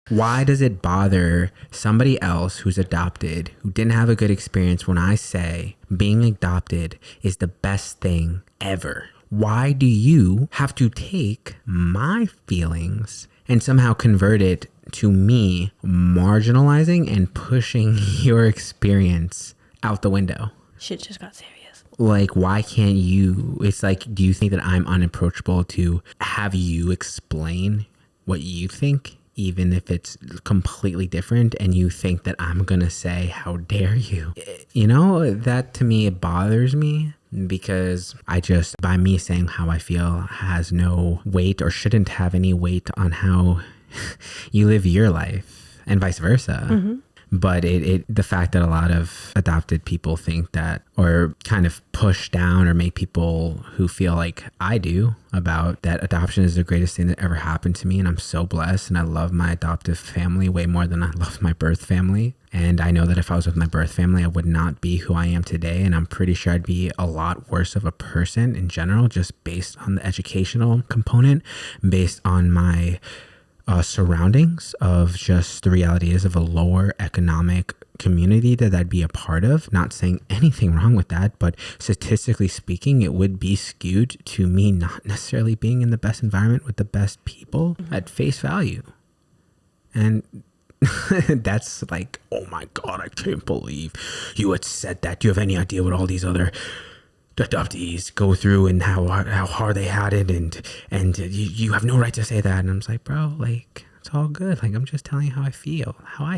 Why does it bother somebody else who's adopted, who didn't have a good experience when I say being adopted is the best thing ever? Why do you have to take my feelings and somehow convert it to me marginalizing and pushing your experience out the window? Shit just got serious. Like, why can't you? It's like, do you think that I'm unapproachable to have you explain what you think, even if it's completely different, and you think that I'm gonna say, how dare you? You know, that to me, it bothers me, because by me saying how I feel has no weight or shouldn't have any weight on how you live your life, and vice versa. Mm-hmm. But the fact that a lot of adopted people think that, or kind of push down or make people who feel like I do about that adoption is the greatest thing that ever happened to me. And I'm so blessed. And I love my adoptive family way more than I love my birth family. And I know that if I was with my birth family, I would not be who I am today. And I'm pretty sure I'd be a lot worse of a person in general, just based on the educational component, based on my surroundings of just the reality is of a lower economic community that I'd be a part of. Not saying anything wrong with that, but statistically speaking, it would be skewed to me not necessarily being in the best environment with the best people at face value. And that's like, oh my God, I can't believe you had said that. Do you have any idea what all these other adoptees go through and how hard they had it, and you have no right to say that? And I'm just like, bro, like, it's all good. Like, I'm just telling you how I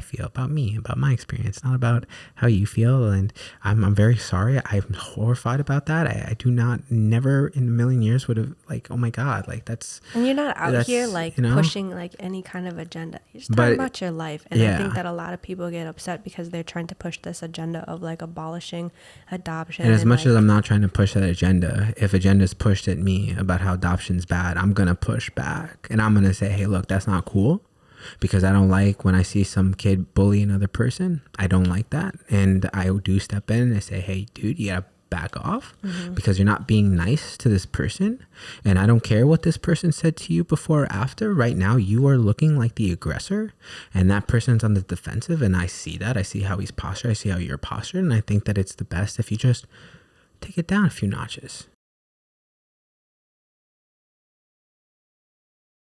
feel about me, about my experience, not about how you feel. And I'm very sorry. I'm horrified about that. I do not, never in a million years would have, like, oh my God, like, that's. And you're not out here like, you know, pushing like any kind of agenda. You're just talking about your life. And I think that a lot of people get upset because they're trying to push this agenda of like abolishing adoption. And as much as I'm not trying to push that agenda, if agenda is pushed at me about how adoption's bad, I'm going to push back. And I'm going to say, hey, look, that's not cool. Because I don't like when I see some kid bully another person. I don't like that. And I do step in and I say, hey, dude, you gotta back off, because you're not being nice to this person. And I don't care what this person said to you before or after. Right now, you are looking like the aggressor, and that person's on the defensive. And I see that. I see how he's postured. I see how you're postured. And I think that it's the best if you just take it down a few notches.